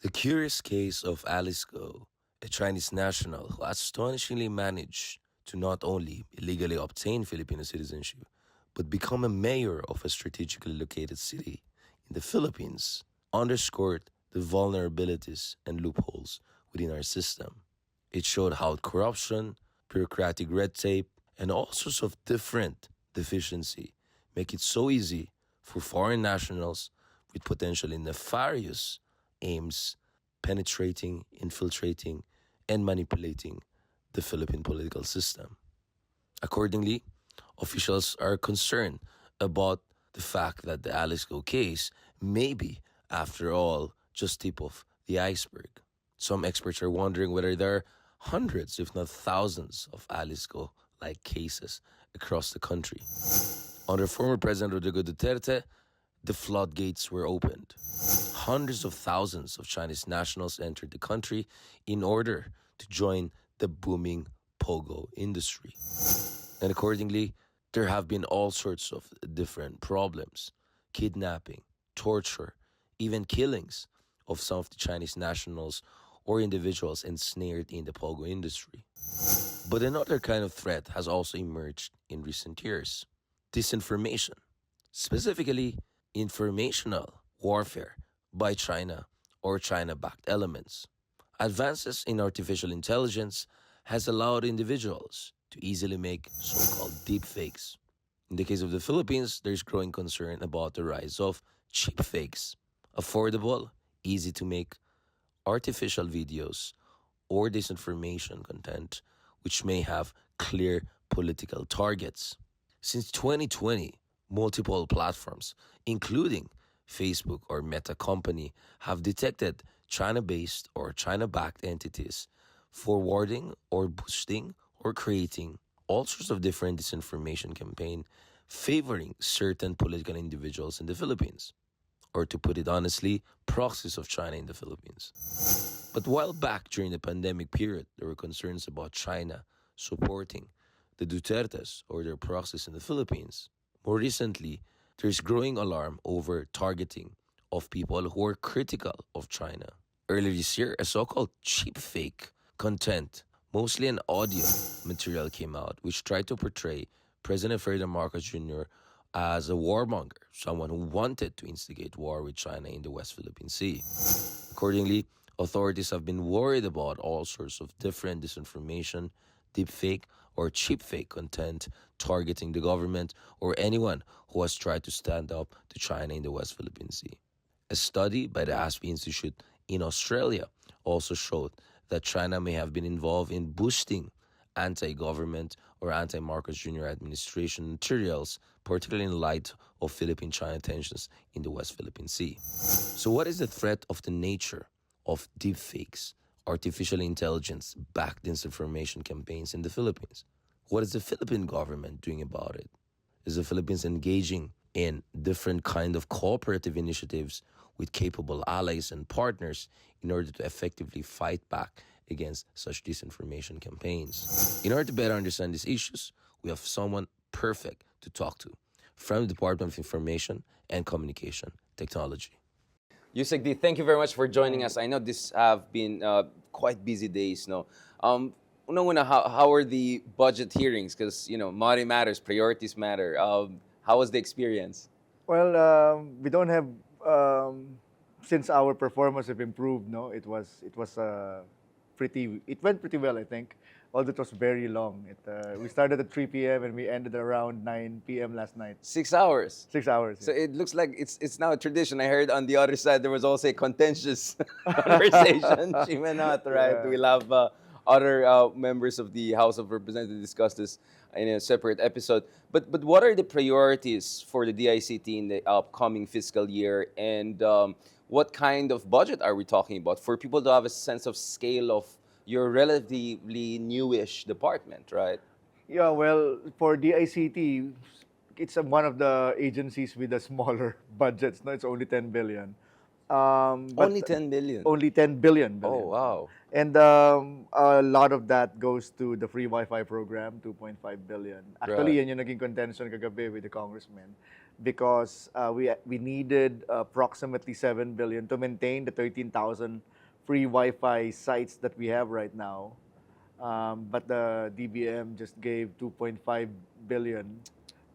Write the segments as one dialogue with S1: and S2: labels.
S1: The curious case of Alice Go, a Chinese national who astonishingly managed to not only illegally obtain Filipino citizenship, but become a mayor of a strategically located city in the Philippines, underscored the vulnerabilities and loopholes within our system. It showed how corruption, bureaucratic red tape, and all sorts of different deficiency make it so easy for foreign nationals with potentially nefarious aims penetrating, infiltrating, and manipulating the Philippine political system. Accordingly, officials are concerned about the fact that the Alice Go case may be, after all, just tip of the iceberg. Some experts are wondering whether there are hundreds, if not thousands, of Alice Go like cases across the country. Under former President Rodrigo Duterte, the floodgates were opened. Hundreds of thousands of Chinese nationals entered the country in order to join the booming pogo industry. And accordingly, there have been all sorts of different problems: kidnapping, torture, even killings of some of the Chinese nationals or individuals ensnared in the pogo industry. But another kind of threat has also emerged in recent years: disinformation, specifically informational warfare by China or China backed elements. Advances in artificial intelligence has allowed individuals to easily make so called deepfakes. In the case of the Philippines, there's growing concern about the rise of cheap fakes, affordable, easy to make artificial videos or disinformation content which may have clear political targets. Since 2020, multiple platforms, including Facebook or Meta Company, have detected China based or China backed entities forwarding or boosting or creating all sorts of different disinformation campaign favoring certain political individuals in the Philippines, or to put it honestly, proxies of China in the Philippines. But while back during the pandemic period, there were concerns about China supporting the Dutertes or their proxies in the Philippines. More recently, there's growing alarm over targeting of people who are critical of China. Earlier this year, a so-called cheap fake content, mostly an audio material, came out which tried to portray President Ferdinand Marcos Jr. as a warmonger, someone who wanted to instigate war with China in the West Philippine Sea. Accordingly, authorities have been worried about all sorts of different disinformation, deepfake, or cheap fake content targeting the government or anyone who has tried to stand up to China in the West Philippine Sea. A study by the ASPE Institute in Australia also showed that China may have been involved in boosting anti government or anti Marcos Jr. administration materials, particularly in light of Philippine China tensions in the West Philippine Sea. So, what is the threat of the nature of deepfakes, artificial intelligence backed disinformation campaigns in the Philippines? What is the Philippine government doing about it? Is the Philippines engaging in different kind of cooperative initiatives with capable allies and partners in order to effectively fight back against such disinformation campaigns? In order to better understand these issues, we have someone perfect to talk to from the Department of Information and Communication Technology. Usec D, thank you very much for joining us. I know this have been quite busy days. No, una, how are the budget hearings? Because money matters, priorities matter. How was the experience?
S2: Well, we don't have since our performance have improved. No, it went pretty well, I think. Although it was very long. We started at 3 p.m. and we ended around 9 p.m. last night.
S1: 6 hours.
S2: 6 hours.
S1: So
S2: Yeah.
S1: it looks like it's now a tradition. I heard on the other side there was also a contentious conversation. Chimenat, right?
S2: Yeah.
S1: We'll have other members of the House of Representatives discuss this in a separate episode. But what are the priorities for the DICT in the upcoming fiscal year, and what kind of budget are we talking about for people to have a sense of scale of your relatively newish department, right?
S2: Yeah, well, for DICT, it's one of the agencies with the smaller budgets. No, it's only 10 billion. But
S1: Only 10 billion.
S2: only 10 billion.
S1: Oh, wow.
S2: And a lot of that goes to the free Wi-Fi program, 2.5 billion. Actually,
S1: Right.
S2: yan yung naging contention kagabi with the congressman. because we needed approximately 7 billion to maintain the 13,000 free Wi-Fi sites that we have right now. But the DBM just gave 2.5 billion.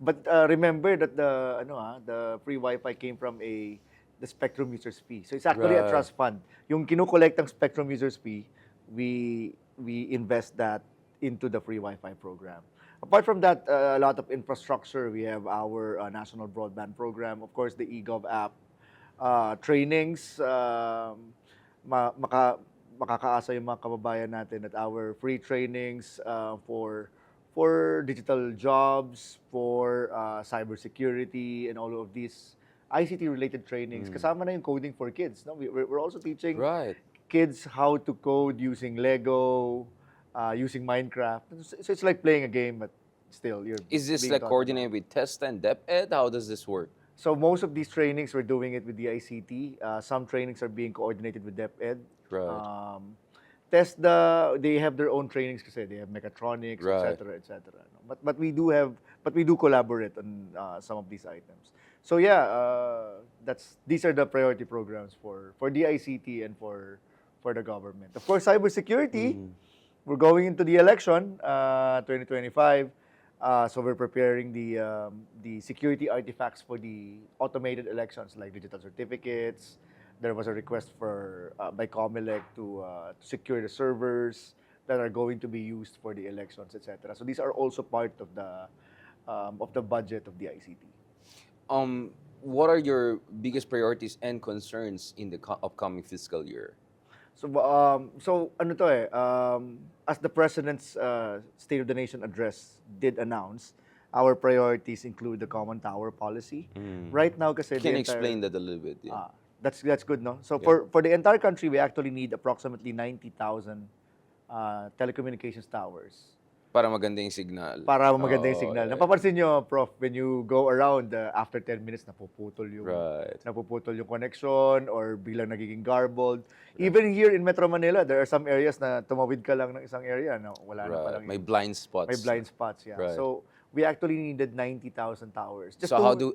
S2: But remember that the free Wi-Fi came from the Spectrum users fee. So it's actually a
S1: Right.
S2: trust fund. Yung kinukolektang Spectrum users fee, we invest that into the free Wi-Fi program. Apart from that, a lot of infrastructure. We have our national broadband program, of course, the eGov app, trainings, makakaasa yung mga kababayan natin at our free trainings for digital jobs, for cybersecurity, and all of these ICT-related trainings. Kasama na yung coding for kids. No? We're also teaching
S1: Right.
S2: kids how to code using Lego, using Minecraft. So it's like playing a game, but still you're
S3: Is this
S2: being
S3: like
S2: taught
S3: coordinated with test and DepEd? How does this work?
S2: So most of these trainings, we're doing it with the ICT. Some trainings are being coordinated with DepEd.
S1: Right.
S2: They have their own trainings kasi they have mechatronics,
S1: Right.
S2: etc., etc. But we do collaborate on some of these items. So yeah, these are the priority programs for the ICT and for the government. Of course, cybersecurity. We're going into the election, 2025. So we're preparing the security artifacts for the automated elections, like digital certificates. There was a request by COMELEC to secure the servers that are going to be used for the elections, etc. So these are also part of the budget of the ICT.
S3: What are your biggest priorities and concerns in the upcoming fiscal year?
S2: So ano to as the President's State of the Nation address did announce, our priorities include the Common Tower policy. Right now kasi
S3: Can you
S2: the entire-
S3: explain that a little bit? Yeah.
S2: That's good, no? So for the entire country, we actually need approximately 90,000 telecommunications towers
S3: Para maganda yung signal.
S2: para maganda yung
S3: Oo,
S2: signal.
S3: yeah.
S2: Napapansin nyo, Prof, when you go around, after 10 minutes,
S1: Right.
S2: napuputol yung connection or biglang nagiging garbled. Even here in Metro Manila, there are some areas na tumawid ka lang ng isang area, na wala na
S1: Right.
S2: palang
S3: May blind spots.
S2: may blind spots, yeah.
S1: Right.
S2: So we actually needed 90,000 towers.
S3: So how
S2: be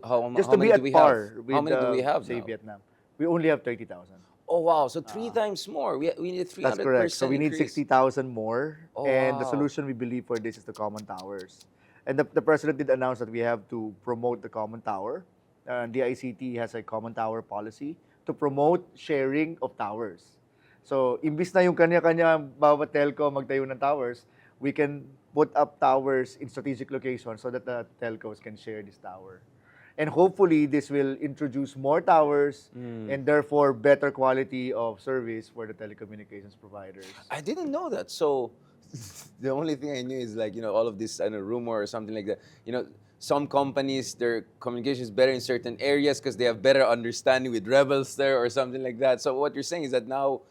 S3: many
S2: at
S3: do we
S2: par
S3: have?
S2: with
S3: How many do we have
S2: say
S3: now?
S2: Vietnam. We only have 30,000.
S3: Oh wow, so three times more. We need 300%
S2: That's correct. So we need
S3: increase.
S2: 60,000 more.
S3: Oh,
S2: And the
S3: wow.
S2: solution we believe for this is the common towers. And the President did announce that we have to promote the common tower. The ICT has a common tower policy to promote sharing of towers. So, imbis na yung kanya-kanya bawat telco magtayo ng towers, we can put up towers in strategic locations so that the telcos can share this tower. And hopefully, this will introduce more towers and therefore better quality of service for the telecommunications providers.
S3: I didn't know that. So the only thing I knew is like, all of this rumor or something like that. Some companies, their communication is better in certain areas because they have better understanding with rebels there or something like that. So what you're saying is that now,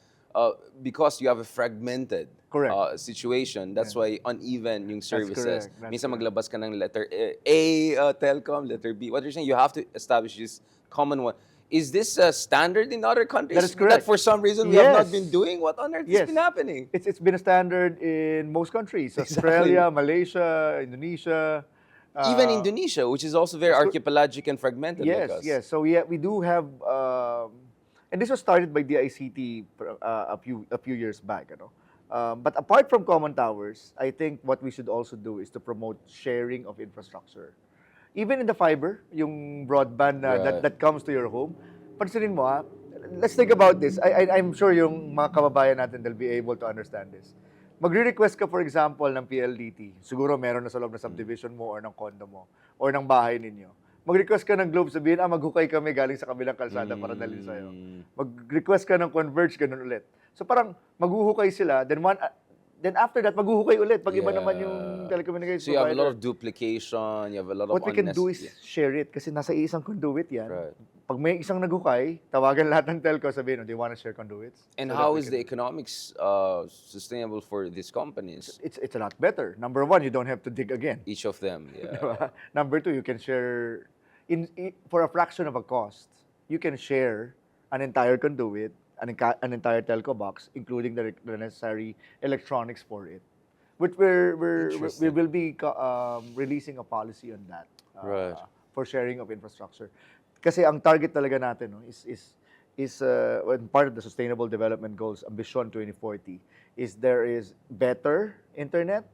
S3: because you have a fragmented
S2: Correct.
S3: situation, that's why uneven yung services.
S2: correct. That's
S3: Minsan
S2: correct.
S3: maglabas ka ng letter A, telecom, letter B. What you're saying, you have to establish this common one. Is this a standard in other countries?
S2: That is correct.
S3: That for some reason we have not
S2: Yes.
S3: been doing? What on earth
S2: Yes.
S3: has been happening?
S2: It's been a standard in most countries. Australia, Malaysia, Indonesia.
S3: Even Indonesia, which is also very archipelagic and fragmented
S2: Yes,
S3: like us.
S2: yes. So we do have, and this was started by the ICT a few years back. But apart from common towers, I think what we should also do is to promote sharing of infrastructure. Even in the fiber, yung broadband
S1: Right.
S2: that comes to your home, pansinin mo let's think about this. I'm sure yung mga kababayan natin, they'll be able to understand this. Magre-request ka, for example, ng PLDT. Siguro meron na sa loob ng subdivision mo or ng condo mo or ng bahay ninyo. Mag-request ka ng Globe, sabihin, maghukay kami galing sa kabilang kalsada para dalhin sa'yo. Mag-request ka ng Converge, ganun ulit. So parang maghuhukay sila, then after that, maghuhukay ulit pag iba naman yung telecommunications
S3: So you have a lot
S2: provider.
S3: of duplication, you have a lot of
S2: What we can do is share it kasi nasa isang conduit yan.
S1: Right.
S2: Pag may isang naghukay, tawagan lahat ng telco, sabihin, do you want to share conduits?
S3: And
S2: So that
S3: how
S2: we
S3: is
S2: can-
S3: the economics sustainable for these companies?
S2: It's a lot better. Number one, you don't have to dig again.
S3: Each of them, yeah.
S2: Diba? Number two, you can share, for a fraction of a cost, you can share an entire conduit, an entire telco box, including the necessary electronics for it. Which we will be releasing a policy on that
S1: Right.
S2: sharing of infrastructure. Kasi ang target talaga natin, no, is when part of the Sustainable Development Goals, Ambition 2040, is there is better internet,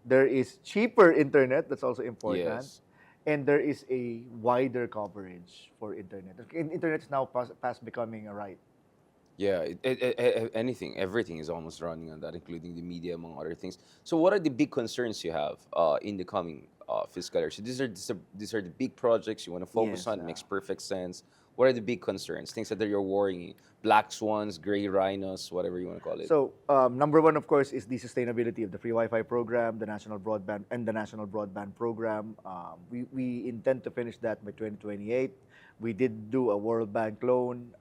S2: there is cheaper internet, that's also important,
S3: Yes.
S2: and there is a wider coverage for internet. Internet is now past becoming a right.
S3: Yeah, anything, everything is almost running on that, including the media, among other things. So, what are the big concerns you have in the coming fiscal year? So, these are the big projects you want to focus
S2: Yes.
S3: on. It makes perfect sense. What are the big concerns? Things that you're worrying? Black swans, gray rhinos, whatever you want to call it.
S2: So, number one, of course, is the sustainability of the free Wi-Fi program, the national broadband program. We intend to finish that by 2028. We did do a World Bank loan.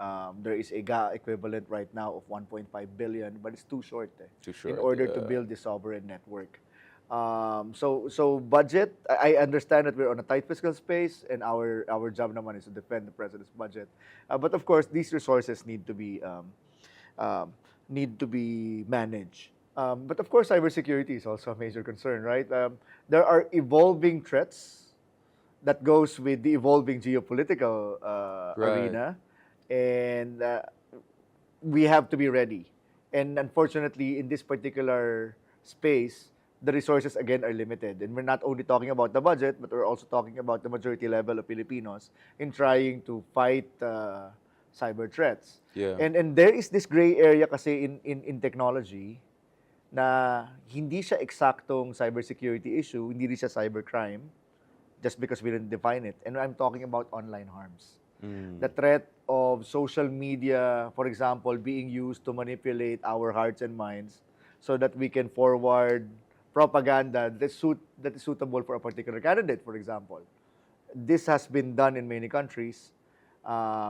S2: There is a GA equivalent right now of 1.5 billion, but it's too short,
S3: Too
S2: in
S3: short,
S2: order to
S3: yeah.
S2: build the sovereign network. So budget. I understand that we're on a tight fiscal space, and our job naman is to defend the president's budget. But of course, these resources need to be managed. But of course, cybersecurity is also a major concern, right? There are evolving threats that goes with the evolving geopolitical
S3: Right.
S2: arena, and we have to be ready. And unfortunately, in this particular space, the resources again are limited. And we're not only talking about the budget, but we're also talking about the majority level of Filipinos in trying to fight cyber threats.
S3: Yeah.
S2: And there is this gray area kasi in technology na hindi siya eksaktong cybersecurity issue, hindi rin siya cybercrime, just because we didn't define it. And I'm talking about online harms. The threat of social media, for example, being used to manipulate our hearts and minds so that we can forward propaganda that is suitable for a particular candidate, for example. This has been done in many countries.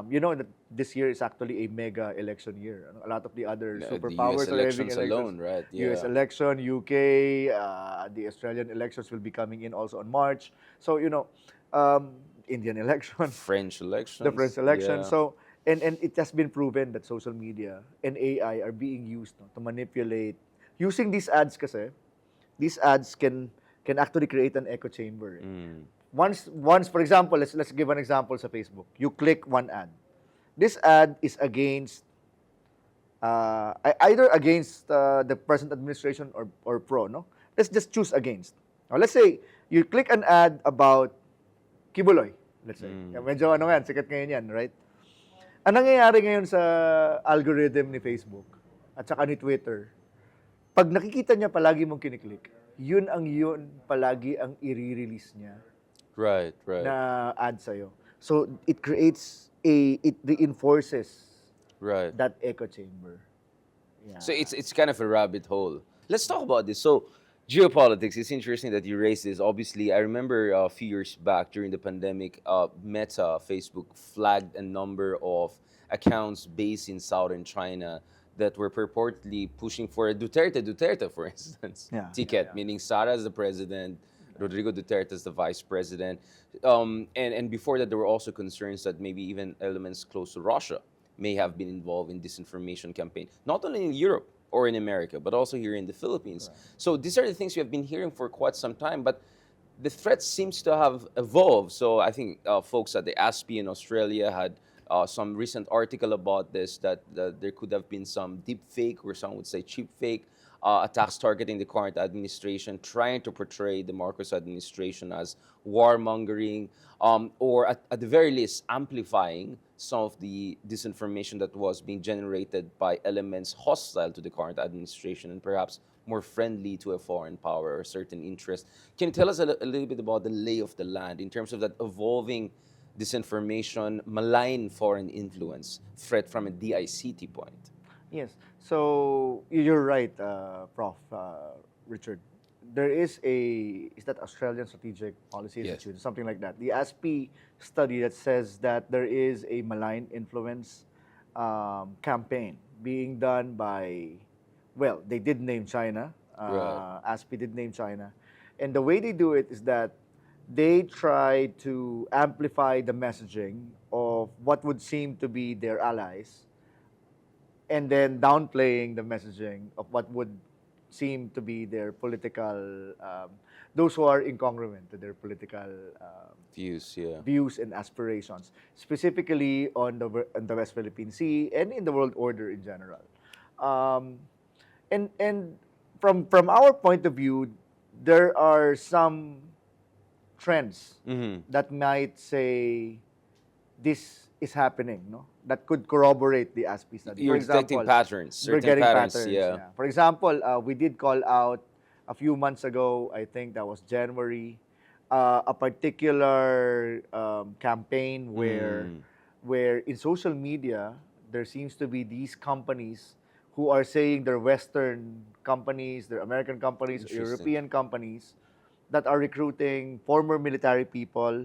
S2: You know that this year is actually a mega election year. A lot of the other
S3: The
S2: superpowers
S3: US
S2: are having
S3: elections
S2: elections.
S3: alone, right?
S2: US
S3: Yeah.
S2: election, UK, the Australian elections will be coming in also on March. So, Indian election,
S3: French elections.
S2: the French election.
S3: Yeah.
S2: So, and it has been proven that social media and AI are being used, no, to manipulate. Using these ads kasi, these ads can actually create an echo chamber. Once for example, let's give an example sa Facebook. You click one ad. This ad is against either against the present administration or pro, no? Let's just choose against. Now, let's say you click an ad about Kibuloy, let's say. Medyo ano yan, sikat ngayon yan, right? Ang nangyayari ngayon sa algorithm ni Facebook at saka ni Twitter, pag nakikita niya palagi mong kiniklik, yun palagi ang i-release niya
S3: Right.
S2: na ad sa'yo. So, it reinforces
S3: Right.
S2: that echo chamber. Yeah.
S3: So it's kind of a rabbit hole. Let's talk about this. So geopolitics. It's interesting that you raised this. Obviously, I remember a few years back during the pandemic, Meta, Facebook flagged a number of accounts based in southern China that were purportedly pushing for a Duterte, for instance,
S2: Yeah.
S3: ticket, meaning Sara as the president, Rodrigo Duterte as the vice president. And before that, there were also concerns that maybe even elements close to Russia may have been involved in disinformation campaign, not only in Europe or in America, but also here in the Philippines. Right. So these are the things we have been hearing for quite some time, but the threat seems to have evolved. So I think folks at the ASPI in Australia had some recent article about this, that there could have been some deep fake, or some would say cheap fake, attacks targeting the current administration, trying to portray the Marcos administration as warmongering, or at the very least, amplifying some of the disinformation that was being generated by elements hostile to the current administration and perhaps more friendly to a foreign power or certain interest. Can you tell us a little bit about the lay of the land in terms of that evolving disinformation, malign foreign influence threat from a DICT point?
S2: Yes. So you're right, Prof. Richard. There is that Australian Strategic Policy Institute, yes, something like that. The ASPI study that says that there is a malign influence campaign being done by, well, they did name China.
S3: Right.
S2: ASPI did name China. And the way they do it is that they try to amplify the messaging of what would seem to be their allies, and then downplaying the messaging of what would seem to be their political, those who are incongruent to their political
S3: Views, yeah.
S2: views and aspirations, specifically on the West Philippine Sea and in the world order in general. Um, and from our point of view, there are some trends that might say this is happening, no? That could corroborate the ASPE study.
S3: You're detecting patterns,
S2: we're
S3: certain
S2: getting
S3: patterns, yeah.
S2: For example, we did call out a few months ago, I think that was January, a particular campaign where in social media there seems to be these companies who are saying they're Western companies, they're American companies, European companies that are recruiting former military people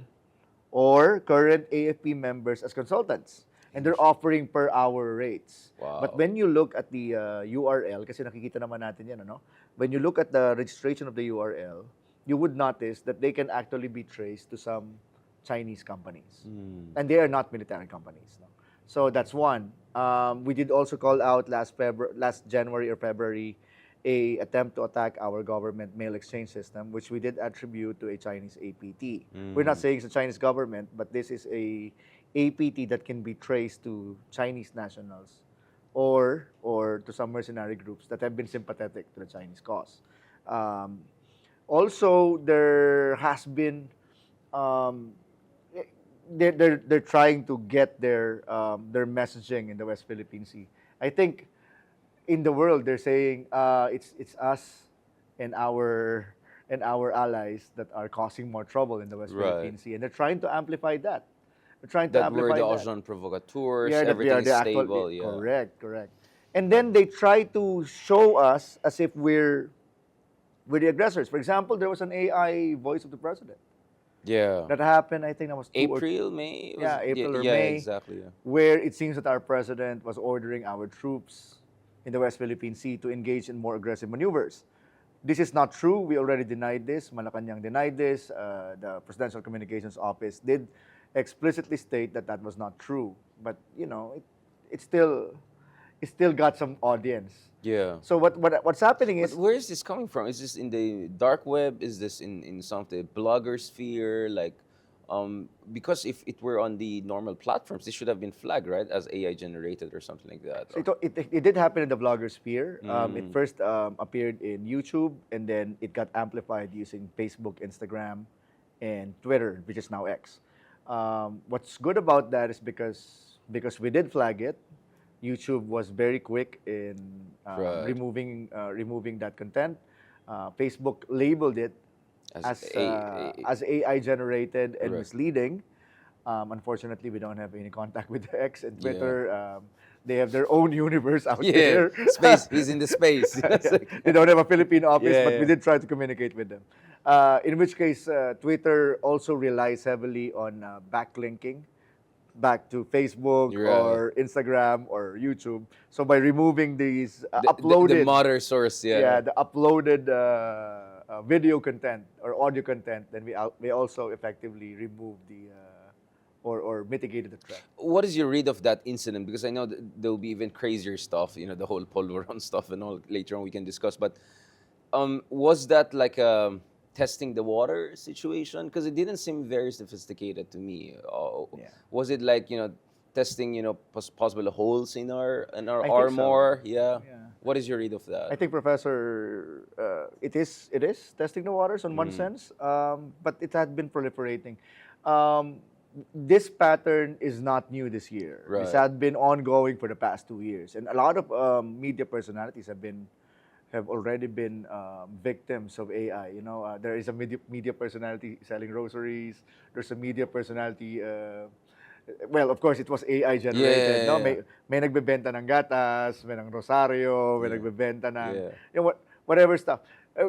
S2: or current AFP members as consultants. And they're offering per hour rates.
S3: Wow.
S2: But when you look at the URL, kasi nakikita naman natin yan, ano? When you look at the registration of the URL, you would notice that they can actually be traced to some Chinese companies. And they are not military companies. No? So that's one. We did also call out last January or February a attempt to attack our government mail exchange system, which we did attribute to a Chinese APT. We're not saying it's the Chinese government, but this is a APT that can be traced to Chinese nationals or to some mercenary groups that have been sympathetic to the Chinese cause. Also, there has been they're trying to get their messaging in the West Philippine Sea. I think in the world they're saying it's us and our allies that are causing more trouble in the West Philippine Sea, and they're trying to amplify that. They're trying to
S3: That
S2: amplify
S3: we're the
S2: that.
S3: agent provocateurs,
S2: Yeah, that we
S3: everything
S2: are
S3: is
S2: the
S3: stable. Yeah.
S2: Correct. And then they try to show us as if we're the aggressors. For example, there was an AI voice of the president.
S3: Yeah.
S2: That happened, I think that was
S3: April, May?
S2: April or
S3: yeah,
S2: May.
S3: exactly. Yeah.
S2: Where it seems that our president was ordering our troops in the West Philippine Sea to engage in more aggressive maneuvers. This is not true. We already denied this. Malacanang denied this. The Presidential Communications Office did explicitly state that that was not true. But, you know, it still got some audience.
S3: Yeah.
S2: So what's happening is...
S3: But where is this coming from? Is this in the dark web? Is this in some of the blogger sphere? Like, because if it were on the normal platforms, this should have been flagged, right, as AI generated or something like that.
S2: So it did happen in the blogger sphere. It first appeared in YouTube, and then it got amplified using Facebook, Instagram, and Twitter, which is now X. What's good about that is because we did flag it, YouTube was very quick in removing that content. Facebook labeled it as AI generated and misleading. Unfortunately, we don't have any contact with X and Twitter. Yeah. They have their own universe out there.
S3: Space. He's in the space.
S2: Yeah. They don't have a Philippine office, but we did try to communicate with them. In which case, Twitter also relies heavily on backlinking back to Facebook or Instagram or YouTube. So by removing these uploaded...
S3: The mother source,
S2: the uploaded video content or audio content, then we also effectively remove the... or mitigated the threat.
S3: What is your read of that incident? Because I know there'll be even crazier stuff, you know, the whole Polvoron stuff and all later on we can discuss. But was that like a testing the water situation? Because it didn't seem very sophisticated to me. Was it like, you know, testing, you know, possible holes in our armor? So. Yeah. What is your read of that?
S2: I think, Professor, it is testing the waters in one sense, but it had been proliferating. This pattern is not new this year. Right. This had been ongoing for the past 2 years, and a lot of media personalities have already been victims of AI. You know, there is a media personality selling rosaries. There's a media personality. Well, of course, it was AI generated. No? May nagbebenta ng gatas, may ng rosaryo, may nagbebenta ng you know, whatever stuff.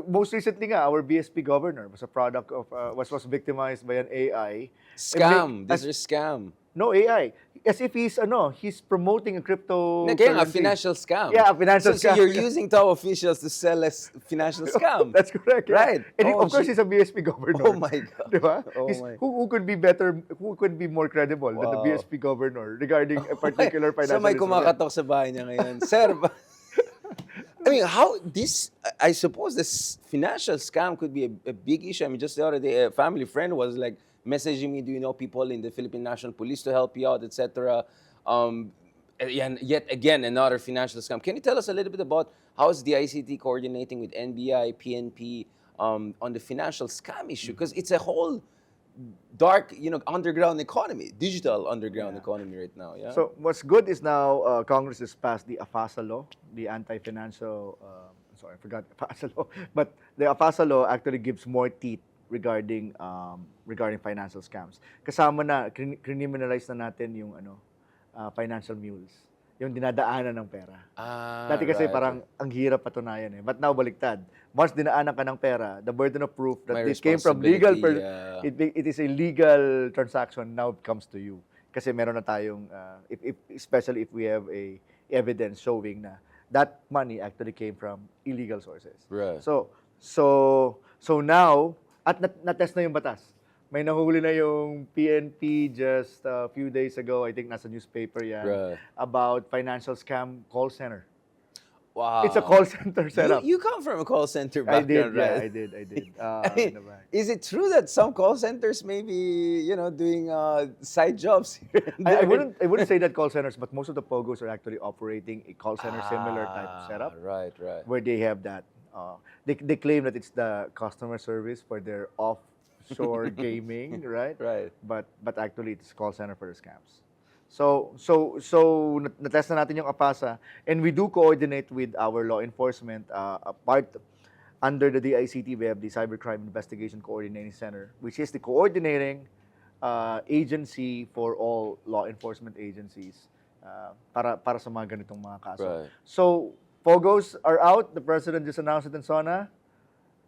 S2: Most recently, our BSP governor was a product of was victimized by an AI
S3: scam. This is a scam.
S2: No, AI. As if he's promoting a crypto.
S3: Again, a financial scam.
S2: Yeah, a financial scam.
S3: So you're using top officials to sell a financial scam.
S2: That's correct.
S3: Right.
S2: And of course, he's a BSP governor.
S3: Oh my God.
S2: Diba? Who could be better, who could be more credible than the BSP governor regarding a particular financial
S3: instrument? So may kumakatok sa bahay niya ngayon. Sir, I mean, how this? I suppose this financial scam could be a big issue. I mean, just the other day, a family friend was like messaging me, "Do you know people in the Philippine National Police to help you out, etc." Um, and yet again, another financial scam. Can you tell us a little bit about how is the ICT coordinating with NBI, PNP on the financial scam issue? Because it's a whole dark, underground economy, digital underground
S2: Yeah.
S3: economy right now. Yeah.
S2: So what's good is now Congress has passed the AFASA law, the anti-financial. Sorry, I forgot AFASA law, but the AFASA law actually gives more teeth regarding financial scams. Kasama na criminalize na natin yung financial mules, yung dinadaanan ng pera. Dati kasi
S3: Right.
S2: parang ang hirap patunayan eh. But now baliktad. Once dinaanan ka ng pera, the burden of proof that
S3: May
S2: this came from legal
S3: responsibility,
S2: it is a legal transaction now comes to you. Kasi meron na tayong especially if we have a evidence showing na that money actually came from illegal sources.
S3: Right.
S2: So now at na-test na yung batas. May nahuli na yung PNP just a few days ago, I think nasa newspaper yan,
S3: Right.
S2: about financial scam call center.
S3: Wow.
S2: It's a call center setup.
S3: You come from a call center
S2: I did,
S3: background,
S2: yeah,
S3: right?
S2: I did.
S3: I mean,
S2: in the back.
S3: is it true that some call centers may be, doing side jobs here and
S2: I
S3: there?
S2: wouldn't say that call centers, but most of the POGOs are actually operating a call center similar type of setup
S3: Right.
S2: where they have that. They claim that it's the customer service for their offshore gaming, right?
S3: Right.
S2: But actually it's call center for the scams. So natest na natin yung APASA, and we do coordinate with our law enforcement. Under the DICT, we have the Cybercrime Investigation Coordinating Center, which is the coordinating agency for all law enforcement agencies para sa mga ganitong mga kaso.
S3: Right.
S2: So, POGOs are out. The President just announced it in SONA.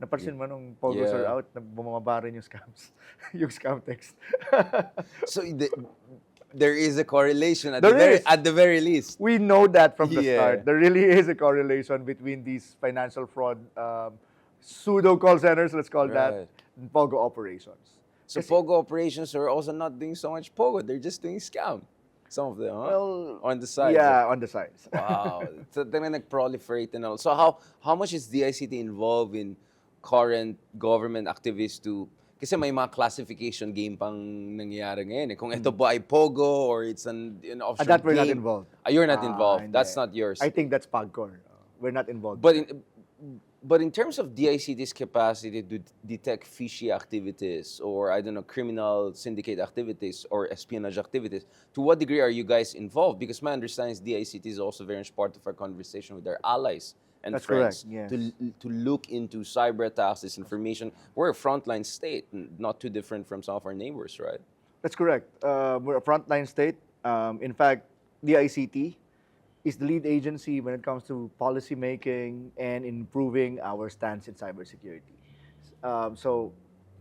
S2: Napansin mo nung POGOs are
S3: Yeah.
S2: out, na bumaba rin yung scams, yung scam text.
S3: So there is a correlation at
S2: There is.
S3: at the very least.
S2: We know that from the
S3: Yeah.
S2: start. There really is a correlation between these financial fraud pseudo call centers, let's call that,
S3: Right.
S2: and POGO operations.
S3: So Pogo operations are also not doing so much Pogo. They're just doing scam. Some of them, huh?
S2: Well,
S3: on the side.
S2: yeah, on the sides.
S3: Wow. So they're nag-proliferate and all. So how much is DICT involved in current government activists to... Kasi may mga classification game pang nangyayari ngayon. Kung ito ba ay Pogo or it's an offshore
S2: That we're not
S3: game.
S2: involved.
S3: You're not involved.
S2: Hindi.
S3: That's not yours.
S2: I think that's PAGCOR. We're not involved.
S3: But in terms of DICT's capacity to detect fishy activities or, I don't know, criminal syndicate activities or espionage activities, to what degree are you guys involved? Because my understanding is DICT is also very much part of our conversation with our allies and
S2: That's
S3: friends
S2: correct, yes.
S3: to look into cyber attacks, disinformation. We're a frontline state, not too different from some of our neighbors, right?
S2: That's correct. We're a frontline state. In fact, DICT is the lead agency when it comes to policy making and improving our stance in cybersecurity. So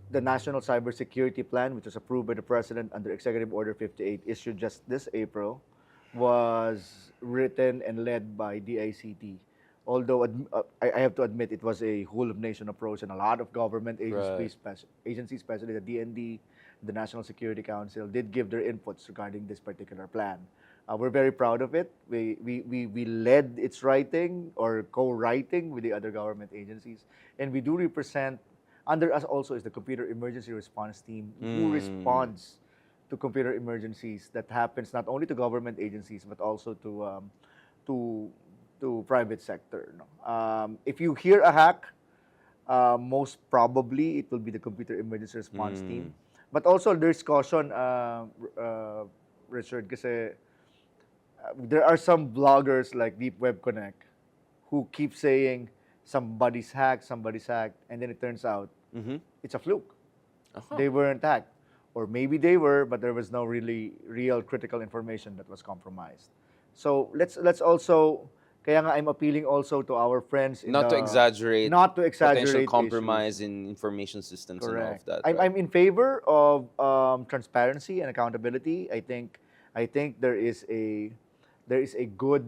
S2: the National Cybersecurity Plan, which was approved by the President under Executive Order 58, issued just this April, was written and led by DICT. Although I have to admit it was a whole-of-nation approach, and a lot of government agencies, especially the DND, the National Security Council, did give their inputs regarding this particular plan. We're very proud of it. We led its writing or co-writing with the other government agencies, and we do represent. Under us also is the Computer Emergency Response Team, who responds to computer emergencies that happens not only to government agencies but also to private sector. No? If you hear a hack, most probably it will be the Computer Emergency Response Team. But also there's caution, Richard, kasi there are some bloggers like Deep Web Connect who keep saying somebody's hacked, and then it turns out it's a fluke. They weren't hacked. Or maybe they were, but there was no real critical information that was compromised. So let's also, kaya nga I'm appealing also to our friends in
S3: Not to exaggerate potential
S2: issues.
S3: compromise in information systems and all of that.
S2: I'm,
S3: right?
S2: I'm in favor of transparency and accountability. I think there is a good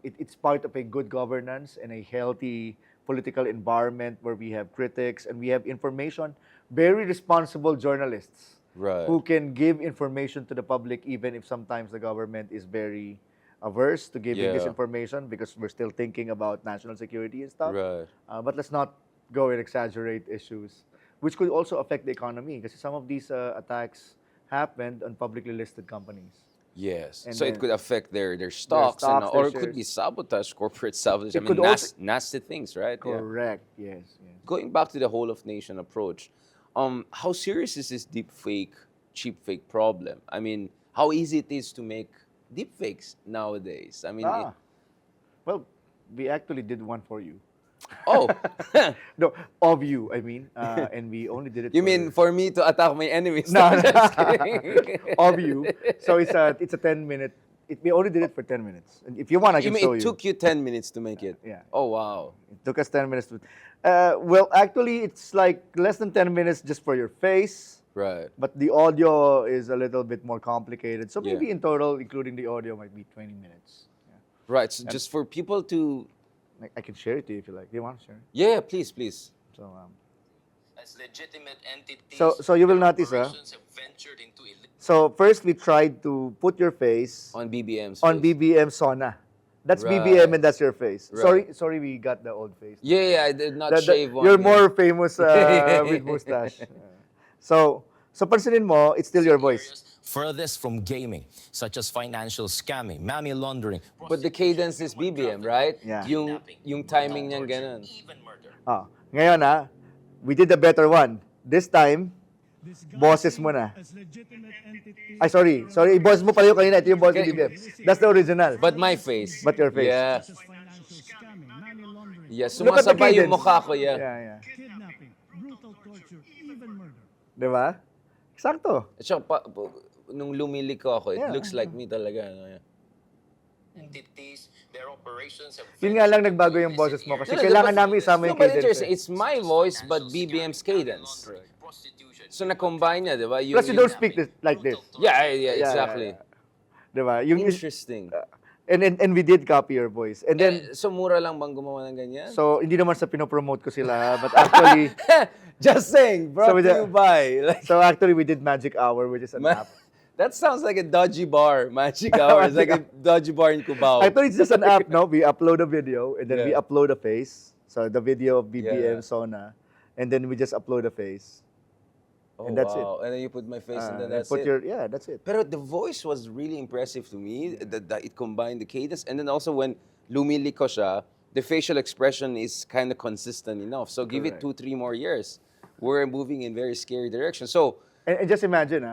S2: it's part of a good governance and a healthy political environment where we have critics and we have information, very responsible journalists
S3: Right.
S2: who can give information to the public even if sometimes the government is very averse to giving this
S3: Yeah.
S2: information because we're still thinking about national security and stuff.
S3: Right.
S2: But let's not go and exaggerate issues, which could also affect the economy because some of these attacks happened on publicly listed companies.
S3: Yes.
S2: And
S3: So it
S2: then
S3: could affect their stocks, and
S2: stocks, their
S3: or it could be
S2: shares.
S3: sabotage, corporate sabotage. I
S2: It
S3: mean,
S2: could also-
S3: nasty things, right? Yeah.
S2: Correct. Yes. Yes.
S3: Going back to the whole of nation approach, how serious is this deep fake, cheap fake problem? I mean, how easy it is to make deep fakes nowadays? I mean,
S2: Well, we actually did one for you.
S3: oh,
S2: No, of you, I mean. And we only did it
S3: you
S2: for...
S3: mean for me to attack my enemies?
S2: No,
S3: Just kidding.
S2: of you. So it's a 10-minute... we only did it for 10 minutes. And if you want, I
S3: You
S2: can
S3: mean
S2: show
S3: it
S2: you.
S3: took you 10 minutes to make it?
S2: Yeah.
S3: Oh, wow.
S2: It took us 10 minutes to... well, actually, it's like less than 10 minutes just for your face.
S3: Right.
S2: But the audio is a little bit more complicated. So
S3: Yeah.
S2: maybe in total, including the audio, might be 20 minutes. Yeah.
S3: Right. So just for people to...
S2: I can share it to you if you like. Do you want to share it?
S3: Yeah, please, please.
S2: So,
S1: As legitimate entities,
S2: so you will notice,
S1: corporations have ventured into
S2: so first we tried to put your face
S3: On BBM's
S2: on
S3: face.
S2: BBM Sona. That's
S3: Right.
S2: BBM and that's your face.
S3: Right.
S2: Sorry, we got the old face.
S3: Yeah, I did not shave one.
S2: You're
S3: yeah.
S2: more famous with mustache. So pansinin mo, it's still your voice.
S4: furthest from gaming, such as financial scamming, money laundering.
S3: But the cadence is BBM, right?
S2: Yeah.
S3: Yung timing niyang ganun.
S1: even murder.
S2: Ngayon we did the better one. This time, bosses mo na. Ay, sorry, bosses mo pala yung kanina. Ito yung boss ni BBM. That's the original.
S3: But my face.
S2: But your face.
S3: Yeah.
S5: Financial scamming, money laundering,
S3: Yeah,
S2: Look at the
S3: sumasabay yung
S2: cadence.
S3: mukha ko, yeah.
S2: Yeah.
S5: kidnapping, brutal torture, even murder.
S2: Diba? Eksakto.
S3: At saka, nung lumiliko ako, it
S2: Yeah.
S3: looks like me talaga. No? Yeah.
S1: Entities, their operations have
S2: Yun nga lang nagbago yung boses mo kasi
S3: No,
S2: kailangan
S3: but-
S2: namin isama
S3: No,
S2: yung
S3: but
S2: cadence.
S3: interesting. It's my voice, but BBM's cadence.
S1: prostitution.
S3: So, na-combine niya, di ba?
S2: Plus you don't speak like this.
S3: Yeah,
S2: Yeah,
S3: exactly.
S2: Diba? Yung,
S3: Interesting.
S2: and we did copy your voice. And then,
S3: So, mura lang bang gumawa ng ganyan?
S2: so hindi naman sa pinopromote ko sila, but actually,
S3: Just saying, brought
S2: So,
S3: to you by. Like,
S2: so actually we did Magic Hour, which is an app.
S3: that sounds like a dodgy bar, Magic Hour. It's like a dodgy bar in Cubao.
S2: I thought it's just an app, no? We upload a video, and then we
S3: Yeah.
S2: upload a face. So the video of BBM,
S3: Yeah.
S2: Sona, and then we just upload a face.
S3: Oh,
S2: and that's it.
S3: wow. And then you put my face and then
S2: And
S3: that's
S2: put
S3: it.
S2: that's it.
S3: Pero the voice was really impressive to me, that it combined the cadence. And then also when lumiliko siya, the facial expression is kind of consistent enough. So give it
S2: Correct.
S3: 2-3 more years. We're moving in very scary direction. So,
S2: And just imagine,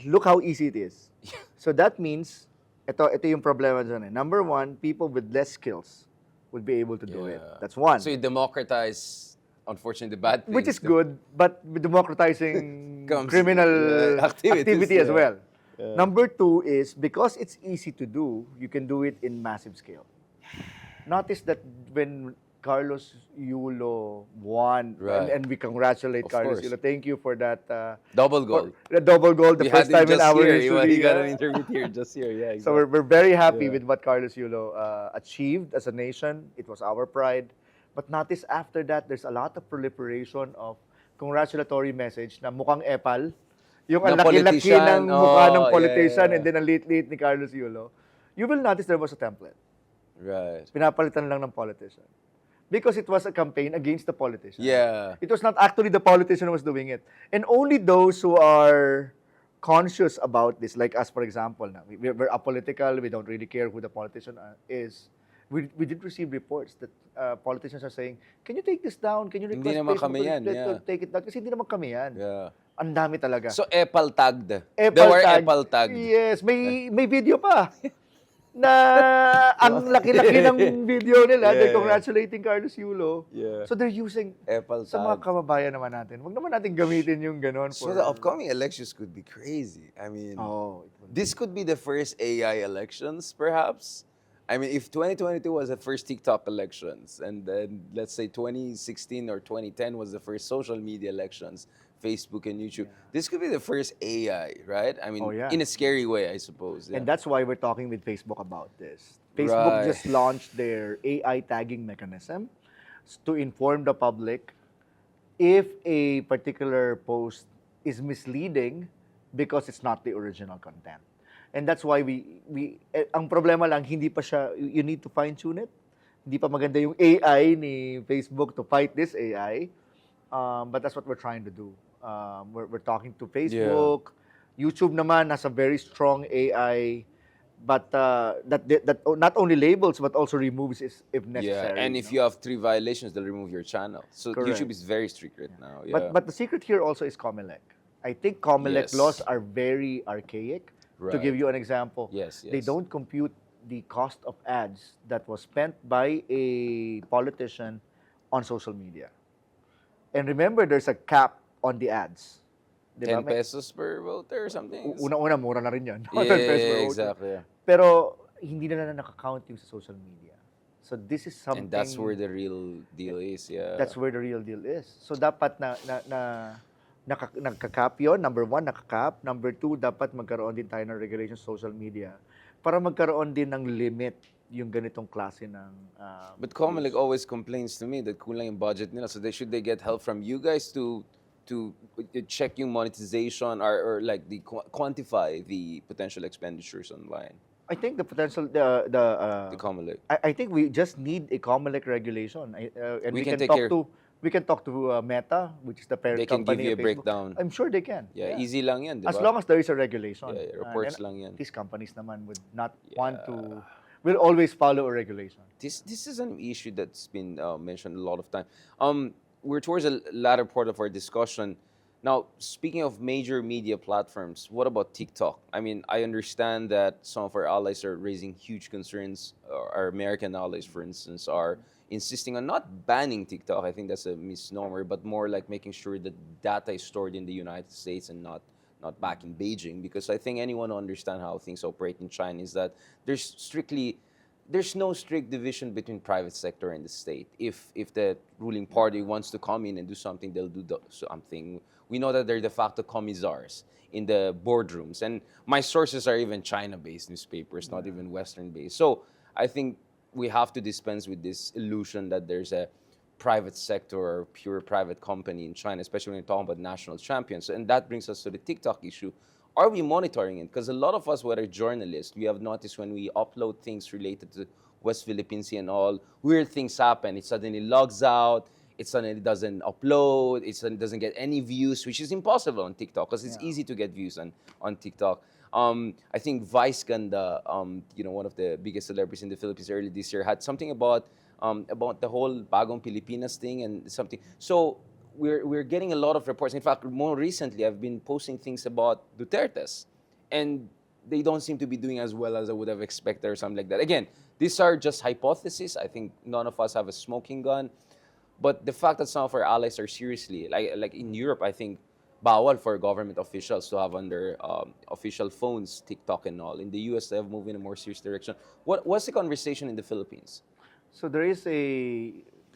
S2: look how easy it is. So that means, ito yung problema dyan. Number one, people with less skills would be able to do it.
S3: yeah.
S2: That's one.
S3: So you democratize, unfortunately, the bad things.
S2: Which is good, but democratizing
S3: Comes-
S2: criminal
S3: yeah, activities,
S2: activity as
S3: yeah.
S2: well. Number two is, because it's easy to do, you can do it in massive scale. Notice that when Carlos Yulo won,
S3: Right.
S2: and we congratulate
S3: Of
S2: Carlos
S3: course.
S2: Yulo. Thank you for that.
S3: Double goal.
S2: The double goal, the
S3: We
S2: first
S3: had him
S2: time in
S3: just
S2: our
S3: here.
S2: history.
S3: He got
S2: yeah.
S3: an interview here, just here. Yeah, exactly.
S2: So we're very happy
S3: Yeah.
S2: with what Carlos Yulo achieved as a nation. It was our pride. But notice after that, there's a lot of proliferation of congratulatory message na mukhang epal. Yung ang
S3: Na
S2: laki-laki
S3: politician.
S2: ng mukha ng
S3: Oh,
S2: politician
S3: yeah.
S2: and then ang liit-liit ni Carlos Yulo. You will notice there was a template.
S3: Right.
S2: Pinapalitan lang ng politician. Because it was a campaign against the politician.
S3: Yeah.
S2: It was not actually the politician who was doing it. And only those who are conscious about this, like us, for example, we're apolitical, we don't really care who the politician is. We did receive reports that politicians are saying, can you take this down? Can you request
S3: Hindi naman
S2: Facebook
S3: kami yan,
S2: to
S3: yeah.
S2: take it down? Kasi hindi naman kami yan.
S3: Yeah.
S2: Ang dami talaga.
S3: So, Epal tagged. They
S2: Epal
S3: were
S2: tag.
S3: Epal tagged.
S2: Yes, may video pa. Na ang laki-laki ng video nila, they're
S3: Yeah.
S2: congratulating Carlos Yulo.
S3: Yeah.
S2: So they're using,
S3: Epal
S2: sa mga
S3: tagged.
S2: kababayan naman natin, wag naman natin gamitin yung ganon
S3: So
S2: for...
S3: the upcoming elections could be crazy. I mean,
S2: Oh,
S3: this could be the first AI elections, perhaps. I mean, if 2022 was the first TikTok elections, and then let's say 2016 or 2010 was the first social media elections, Facebook and YouTube, this could be the first AI, right? I mean,
S2: Oh, yeah.
S3: in a scary way, I suppose. Yeah.
S2: And that's why we're talking with Facebook about this. Facebook
S3: Right.
S2: just launched their AI tagging mechanism to inform the public if a particular post is misleading because it's not the original content. And that's why ang problema lang, hindi pa siya, you need to fine-tune it. Hindi pa maganda yung AI ni Facebook to fight this AI. But that's what we're trying to do. We're talking to Facebook. YouTube naman has a very strong AI, but that not only labels but also removes if necessary.
S3: Yeah, and if you have 3 violations, they'll remove your channel. So
S2: Correct.
S3: YouTube is very strict right now. Yeah.
S2: But the secret here also is COMELEC. I think COMELEC
S3: Yes.
S2: laws are very archaic. To give
S3: Right.
S2: you an example,
S3: Yes,
S2: they
S3: yes.
S2: don't compute the cost of ads that was spent by a politician on social media. And remember, there's a cap on the ads. Di ba?
S3: 10 pesos per voter or something.
S2: Una-una, mura na rin yan.
S3: Yeah,
S2: 10 pesos per voter.
S3: exactly. Yeah.
S2: Pero hindi na nakakount yung sa social media. So this is something...
S3: And that's where the real deal is, yeah.
S2: That's where the real deal is. So dapat nagka-cap yun. Number one, naka-cap. Number two, dapat magkaroon din tayo ng regulation sa social media para magkaroon din ng limit yung ganitong klase ng...
S3: But Comelec always complains to me that kulang yung budget nila. So should they get help from you guys to check yung monetization or like quantify the potential expenditures online?
S2: I think the potential, the
S3: Comelec.
S2: I think we just need a COMELEC regulation, and
S3: We
S2: we
S3: can
S2: can
S3: take
S2: talk
S3: care-
S2: to Meta, which is the parent
S3: They can give
S2: company
S3: you a
S2: of Facebook.
S3: breakdown.
S2: I'm sure they can.
S3: Yeah, easy lang yan, di
S2: As
S3: ba?
S2: long as there is a regulation.
S3: Yeah, reports
S2: And
S3: lang yan.
S2: These companies naman would not want to, will always follow a regulation.
S3: This is an issue that's been mentioned a lot of time. We're towards the latter part of our discussion. Now, speaking of major media platforms, what about TikTok? I mean, I understand that some of our allies are raising huge concerns. Our American allies, for instance, are insisting on not banning TikTok. I think that's a misnomer, but more like making sure that data is stored in the United States and not back in Beijing. Because I think anyone who understands how things operate in China is that there's no strict division between private sector and the state. If the ruling party wants to come in and do something, they'll do something. We know that they're de facto commissars in the boardrooms. And my sources are even China-based newspapers, not even Western-based. So I think we have to dispense with this illusion that there's a private sector or pure private company in China, especially when you're talking about national champions. And that brings us to the TikTok issue. Are we monitoring it? Because a lot of us, whether journalists, we have noticed when we upload things related to West Philippines Sea and all, weird things happen. It suddenly logs out. It suddenly doesn't upload. It suddenly doesn't get any views, which is impossible on TikTok because it's easy to get views on TikTok. I think Vice Ganda, one of the biggest celebrities in the Philippines early this year, had something about the whole Bagong Pilipinas thing and something. So we're getting a lot of reports. In fact, more recently, I've been posting things about Duterte's, and they don't seem to be doing as well as I would have expected or something like that. Again, these are just hypotheses. I think none of us have a smoking gun. But the fact that some of our allies are seriously, like in Europe, I think, bawal for government officials to have on their official phones TikTok and all. In the US, they have moved in a more serious direction. What's the conversation in the Philippines?
S2: So there is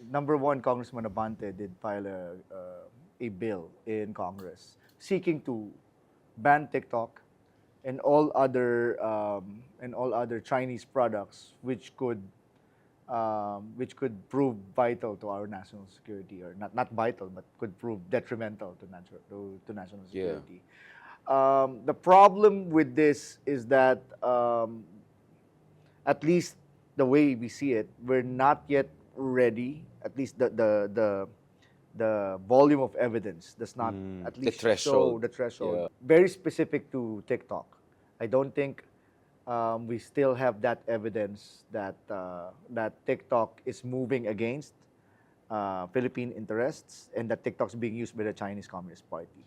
S2: number one, Congressman Abante did file a bill in Congress seeking to ban TikTok and all other Chinese products which could prove vital to our national security, or not vital, but could prove detrimental to national security. The problem with this is that, at least the way we see it, we're not yet ready. At least the volume of evidence does not at least show the threshold.
S3: Yeah.
S2: Very specific to TikTok. I don't think we still have that evidence that TikTok is moving against Philippine interests and that TikTok's being used by the Chinese Communist Party.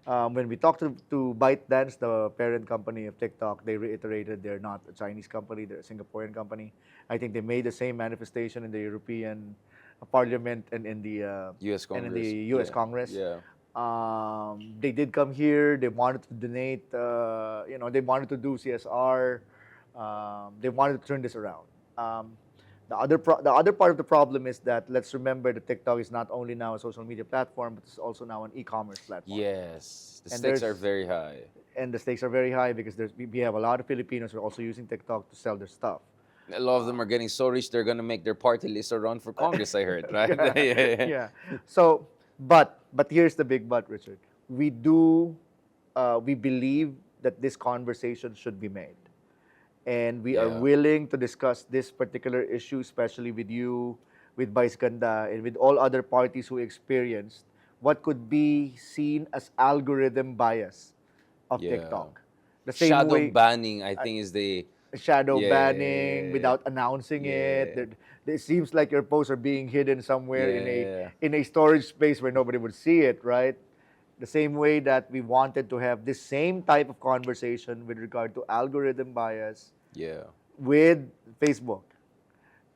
S2: When we talked to ByteDance, the parent company of TikTok, they reiterated they're not a Chinese company, they're a Singaporean company. I think they made the same manifestation in the European Parliament and in the
S3: US Congress.
S2: and in the US
S3: Yeah.
S2: Congress.
S3: Yeah.
S2: They did come here. They wanted to donate. They wanted to do CSR. They wanted to turn this around. The other part of the problem is that let's remember that TikTok is not only now a social media platform, but it's also now an e-commerce platform.
S3: Yes. The
S2: And
S3: stakes are
S2: there's-
S3: very high.
S2: And the stakes are very high because we have a lot of Filipinos who are also using TikTok to sell their stuff.
S3: A lot of them are getting so rich they're gonna make their party list or run for Congress. I heard, right?
S2: Yeah. So, but here's the big but, Richard. We believe that this conversation should be made. And we are
S3: Yeah.
S2: willing to discuss this particular issue, especially with you, with Vice Ganda, and with all other parties who experienced what could be seen as algorithm bias of
S3: Yeah.
S2: TikTok. The same
S3: Shadow
S2: way,
S3: banning, I think, is the
S2: shadow banning
S3: yeah,
S2: without announcing it.
S3: yeah,
S2: It seems like your posts are being hidden somewhere
S3: yeah,
S2: in a storage space where nobody would see it, right? The same way that we wanted to have this same type of conversation with regard to algorithm bias
S3: yeah.
S2: with Facebook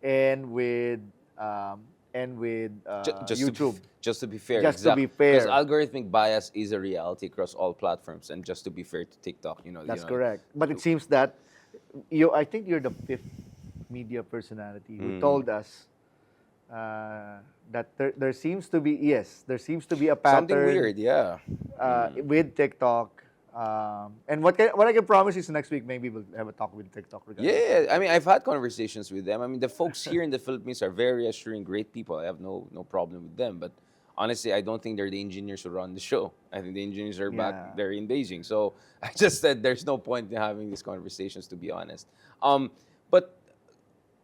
S2: and with um,
S3: Just
S2: YouTube.
S3: just to be fair,
S2: Just to be
S3: because
S2: fair.
S3: algorithmic bias is a reality across all platforms, and just to be fair to TikTok,
S2: That's correct. But it seems that I think you're the fifth media personality who told us that there seems to be there seems to be a pattern
S3: something weird, yeah.
S2: with TikTok. And what I can promise is next week maybe we'll have a talk with TikTok regarding
S3: Yeah, I mean, I've had conversations with them. I mean, the folks here in the Philippines are very assuring, great people. I have no problem with them. But honestly, I don't think they're the engineers who run the show. I think the engineers are
S2: Yeah.
S3: back there in Beijing. So I just said there's no point in having these conversations, to be honest. But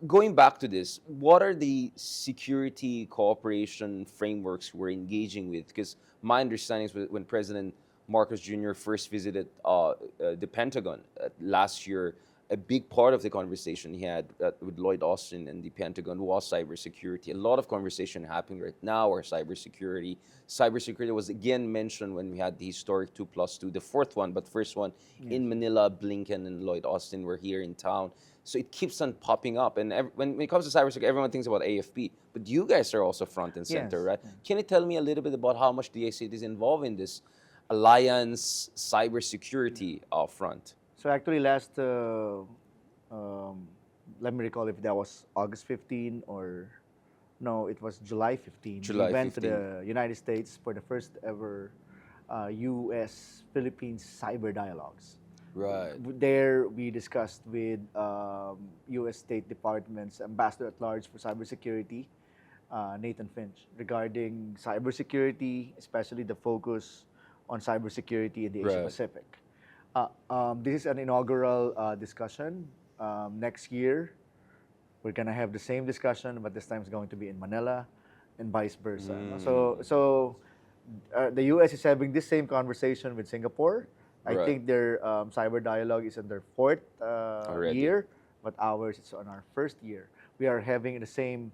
S3: going back to this, what are the security cooperation frameworks we're engaging with? Because my understanding is when President Marcos Jr. first visited the Pentagon last year, a big part of the conversation he had with Lloyd Austin and the Pentagon was cybersecurity. A lot of conversation happening right now are cybersecurity. Cybersecurity was again mentioned when we had the historic 2+2, the fourth one, but first one in Manila. Blinken and Lloyd Austin were here in town. So it keeps on popping up. And when it comes to cybersecurity, everyone thinks about AFP. But you guys are also front and center,
S2: Yes.
S3: right? Can you tell me a little bit about how much the ICT is involved in this alliance cybersecurity front?
S2: So actually, let me recall if that was August 15 or no, it was July 15.
S3: July
S2: We went
S3: 15.
S2: to the United States for the first ever U.S. Philippines cyber dialogues.
S3: Right.
S2: There, we discussed with U.S. State Department's Ambassador at Large for Cybersecurity, Nathan Finch, regarding cybersecurity, especially the focus on cybersecurity in the Asia
S3: Right.
S2: Pacific. This is an inaugural discussion. Next year, we're gonna have the same discussion, but this time it's going to be in Manila, and vice versa. So the U.S. is having this same conversation with Singapore. I
S3: Right.
S2: think their cyber dialogue is in their fourth
S3: Already.
S2: year, but ours is on our first year. We are having the same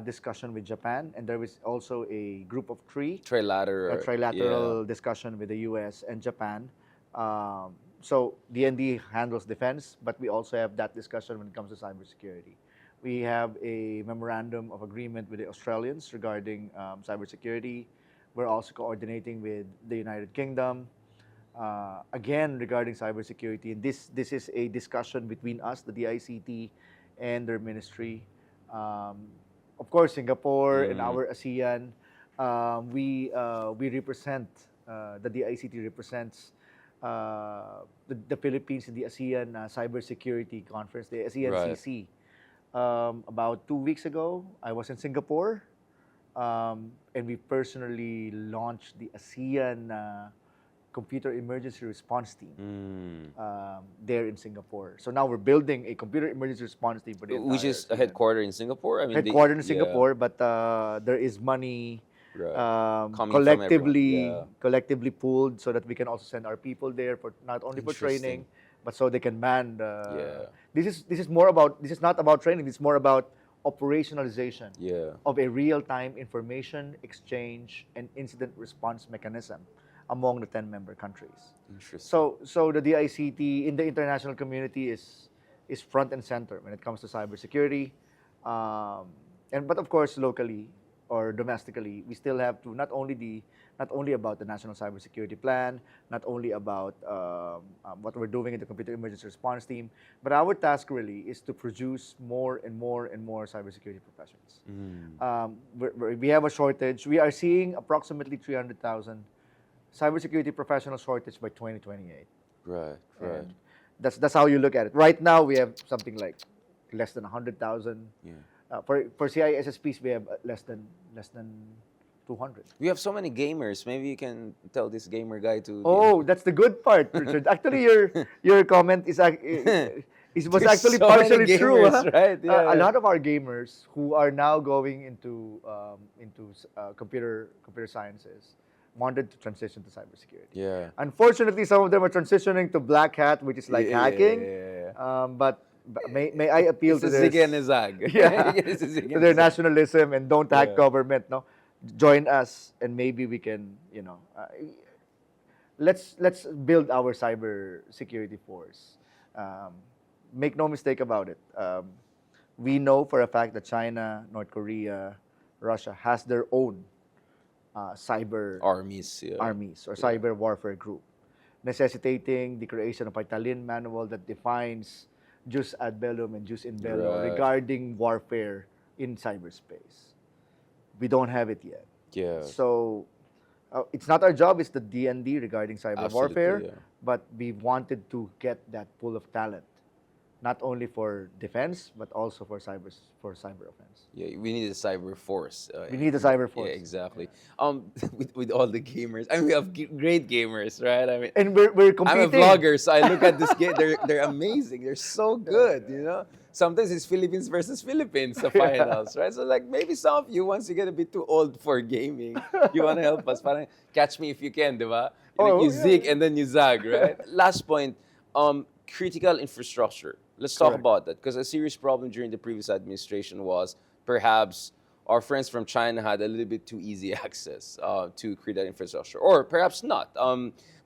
S2: discussion with Japan, and there is also a group of three,
S3: Trilateral.
S2: a trilateral discussion with the U.S. and Japan. So DND handles defense, but we also have that discussion when it comes to cybersecurity. We have a memorandum of agreement with the Australians regarding cybersecurity. We're also coordinating with the United Kingdom, again regarding cybersecurity. And this is a discussion between us, the DICT, and their ministry. Of course, Singapore and our ASEAN, we represent, the DICT represents the Philippines in the ASEAN Cybersecurity Conference, the ASEAN
S3: Right.
S2: CC. About 2 weeks ago, I was in Singapore, and we personally launched the ASEAN Computer Emergency Response Team there in Singapore. So now we're building a computer emergency response team for the
S3: Which
S2: entire
S3: is
S2: ASEAN.
S3: headquartered in Singapore. I mean,
S2: Headquartered in
S3: yeah.
S2: Singapore, but there is money
S3: Right. Coming from
S2: collectively
S3: everyone, yeah.
S2: collectively pooled so that we can also send our people there for not only for training, but so they can man the. This is more about, this is not about training. This is more about operationalization
S3: Yeah.
S2: of a real-time information exchange and incident response mechanism among the 10 member countries.
S3: Interesting.
S2: So the DICT in the international community is front and center when it comes to cybersecurity, but of course locally or domestically, we still have to not only about the national cybersecurity plan, not only about what we're doing in the computer emergency response team, but our task really is to produce more and more and more cybersecurity professionals. We have a shortage. We are seeing approximately 300,000 cybersecurity professional shortage by 2028.
S3: Right. Right.
S2: And that's how you look at it. Right now, we have something like less than 100,000.
S3: Yeah.
S2: For CISSPs, we have less than 200.
S3: We have so many gamers. Maybe you can tell this gamer guy to.
S2: Oh, that's the good part, Richard. Actually, your comment was
S3: There's
S2: actually
S3: so many
S2: partially true.
S3: gamers,
S2: Huh?
S3: right? Yeah,
S2: A
S3: yeah.
S2: lot of our gamers who are now going into computer sciences wanted to transition to cybersecurity.
S3: Yeah.
S2: Unfortunately, some of them are transitioning to black hat, which is like
S3: Yeah, yeah,
S2: hacking.
S3: yeah.
S2: But may I appeal
S3: It's
S2: to
S3: a
S2: this?
S3: zig and a zag.
S2: Yeah,
S3: It's a zig
S2: to
S3: and
S2: their
S3: a zag.
S2: nationalism and don't hack
S3: Yeah.
S2: government. No, join us and maybe we can, let's build our cyber security force. Make no mistake about it. We know for a fact that China, North Korea, Russia has their own cyber
S3: Armies. Yeah.
S2: armies or cyber warfare group, necessitating the creation of a Italian manual that defines jus ad bellum and jus in bello
S3: Right.
S2: regarding warfare in cyberspace. We don't have it yet.
S3: Yeah.
S2: So it's not our job, it's the D&D regarding cyber
S3: Absolutely,
S2: warfare,
S3: yeah.
S2: but we wanted to get that pool of talent, not only for defense, but also for cyber offense.
S3: Yeah, we need a cyber force.
S2: We need a cyber force.
S3: Yeah, exactly. With all the gamers, I mean, we have great gamers, right? I mean,
S2: And we're
S3: I'm a
S2: competing.
S3: vlogger, so I look at this game. They're amazing. They're so good, you know. Sometimes it's Philippines versus Philippines, the finals, right? So like maybe some of you, once you get a bit too old for gaming, you want to help us. Parang catch me if you can, diba? You
S2: yeah.
S3: zig and then you zag, right? Last point, critical infrastructure. Let's talk
S2: Correct.
S3: about that because a serious problem during the previous administration was perhaps our friends from China had a little bit too easy access to critical infrastructure, or perhaps not.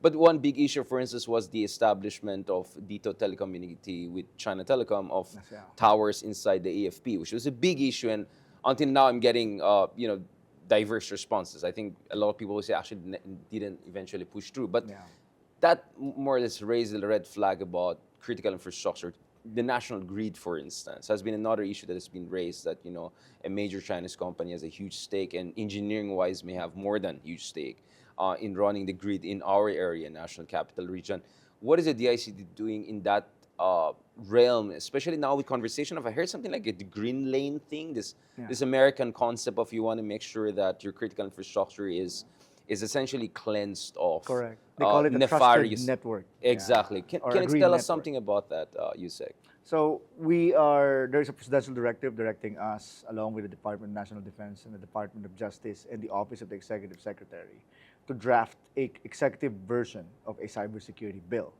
S3: But one big issue, for instance, was the establishment of Dito Telecommunity with China Telecom of
S2: Yeah.
S3: towers inside the AFP, which was a big issue. And until now, I'm getting diverse responses. I think a lot of people will say actually didn't eventually push through, but
S2: Yeah.
S3: that more or less raised the red flag about critical infrastructure. The national grid, for instance, has been another issue that has been raised that, a major Chinese company has a huge stake and engineering-wise may have more than huge stake in running the grid in our area, National Capital Region. What is the DICT doing in that realm, especially now with conversation of, I heard something like the green lane thing, this American concept of you want to make sure that your critical infrastructure is essentially cleansed of
S2: Correct. They call it a trusted
S3: nefarious
S2: network.
S3: Exactly.
S2: Or
S3: Can
S2: a
S3: you
S2: green
S3: tell us
S2: network.
S3: something about that, Usec?
S2: So there's a presidential directive directing us, along with the Department of National Defense and the Department of Justice and the Office of the Executive Secretary, to draft a executive version of a cybersecurity bill.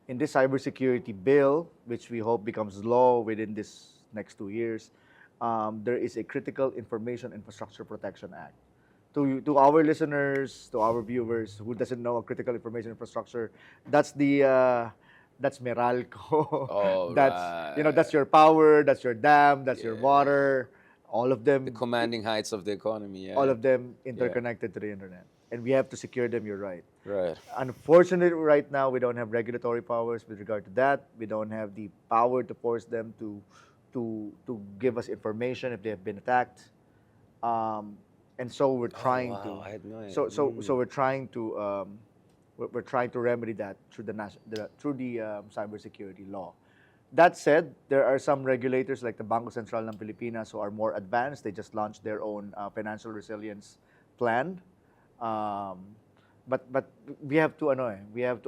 S2: In this cybersecurity bill, which we hope becomes law within this next 2 years, there is a Critical Information Infrastructure Protection Act. To our listeners, to our viewers who doesn't know a critical information infrastructure, that's that's Meralco.
S3: Oh,
S2: That's your power, that's your dam, that's your water, all of them.
S3: The commanding heights of the economy. Yeah.
S2: All of them interconnected to the internet, and we have to secure them. You're right.
S3: Right.
S2: Unfortunately, right now we don't have regulatory powers with regard to that. We don't have the power to force them to give us information if they have been attacked. And so we're trying
S3: wow,
S2: to.
S3: I had no idea.
S2: So we're trying to. We're trying to remedy that through the cybersecurity law. That said, there are some regulators like the Bangko Sentral ng Pilipinas who are more advanced. They just launched their own financial resilience plan. But we have to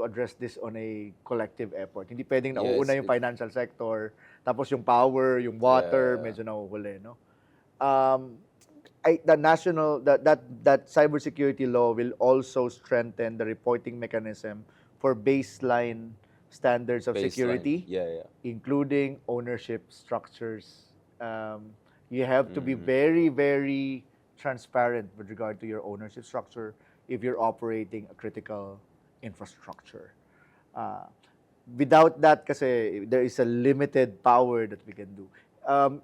S2: address this on a collective effort. Hindi pwedeng nauuna yung financial sector, tapos yung power, yung water, medyo nahuhuli, no? That cybersecurity law will also strengthen the reporting mechanism for baseline standards of security, including ownership structures. You have to be very, very transparent with regard to your ownership structure if you're operating a critical infrastructure. Without that, kasi there is a limited power that we can do.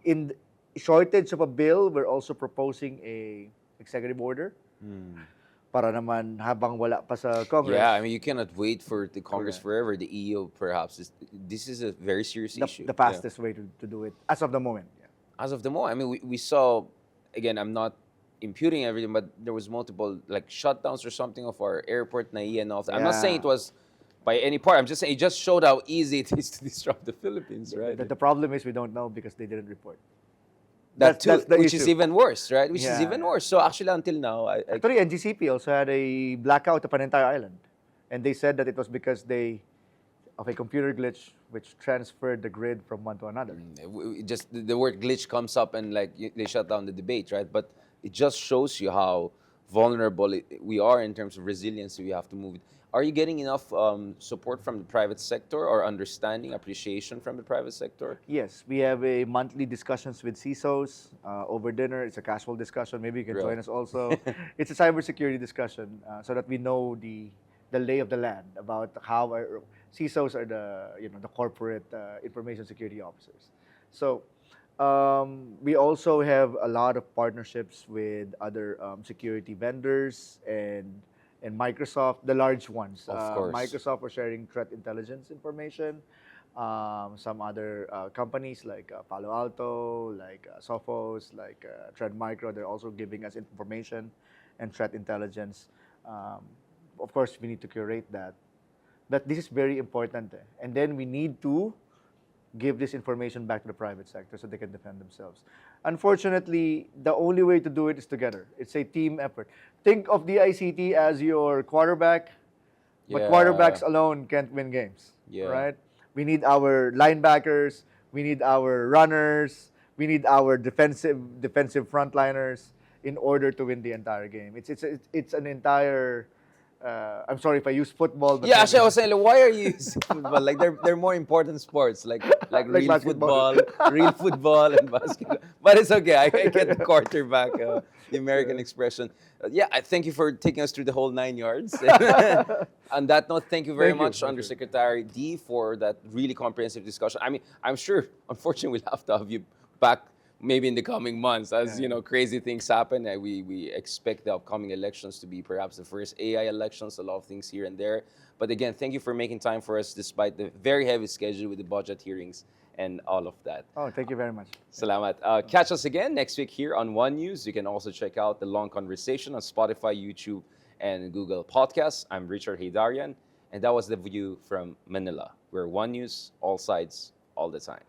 S2: In shortage of a bill, we're also proposing a executive order para naman habang wala pa sa Congress.
S3: Yeah, I mean, you cannot wait for the Congress forever. The EU, perhaps, this is a very serious issue.
S2: The fastest way to do it, as of the moment. Yeah.
S3: As of the moment, I mean, we saw, again, I'm not imputing everything, but there was multiple like shutdowns or something of our airport, NAIA and all that. I'm not saying it was by any part. I'm just saying it just showed how easy it is to disrupt the Philippines, right?
S2: The problem is we don't know because they didn't report.
S3: That too,
S2: that's the
S3: which is
S2: issue.
S3: even worse, right? Which is
S2: Yeah,
S3: even
S2: yeah.
S3: worse. So actually, until now,
S2: Actually, NGCP also had a blackout of an entire island, and they said that it was because of a computer glitch which transferred the grid from one to another.
S3: just the word glitch comes up and like they shut down the debate, right? But it just shows you how vulnerable we are in terms of resiliency. We have to move. Are you getting enough support from the private sector or understanding, appreciation from the private sector?
S2: Yes, we have a monthly discussions with CISOs over dinner. It's a casual discussion. Maybe you can
S3: Really?
S2: join us also. It's a cybersecurity discussion so that we know the lay of the land about how our CISOs are the corporate information security officers. So we also have a lot of partnerships with other security vendors and Microsoft, the large ones.
S3: Of course.
S2: Microsoft for sharing threat intelligence information. Some other companies like Palo Alto, like Sophos, like Trend Micro, they're also giving us information and threat intelligence. Of course, we need to curate that. But this is very important. And then we need to give this information back to the private sector so they can defend themselves. Unfortunately, the only way to do it is together. It's a team effort. Think of the ICT as your quarterback, but
S3: Yeah.
S2: quarterbacks alone can't win games,
S3: Yeah.
S2: right? We need our linebackers, we need our runners, we need our defensive frontliners in order to win the entire game. It's an entire. I'm sorry if I use football, but
S3: Yeah,
S2: then
S3: actually, I was saying, like, why are you using football? Like, they're more important sports, like real
S2: basketball.
S3: football, real football and basketball. But it's okay. I get the quarterback, the American expression. Yeah, I thank you for taking us through the whole 9 yards. On that note, thank you very
S2: Thank you.
S3: much, Undersecretary D, for that really comprehensive discussion. I mean, I'm sure, unfortunately, we'll have to have you back maybe in the coming months as crazy things happen. We expect the upcoming elections to be perhaps the first AI elections, a lot of things here and there. But again, thank you for making time for us despite the very heavy schedule with the budget hearings and all of that.
S2: Oh, thank you very much.
S3: Salamat. Catch us again next week here on One News. You can also check out the long conversation on Spotify, YouTube, and Google Podcasts. I'm Richard Haydarian, and that was The View from Manila. We're One News, all sides, all the time.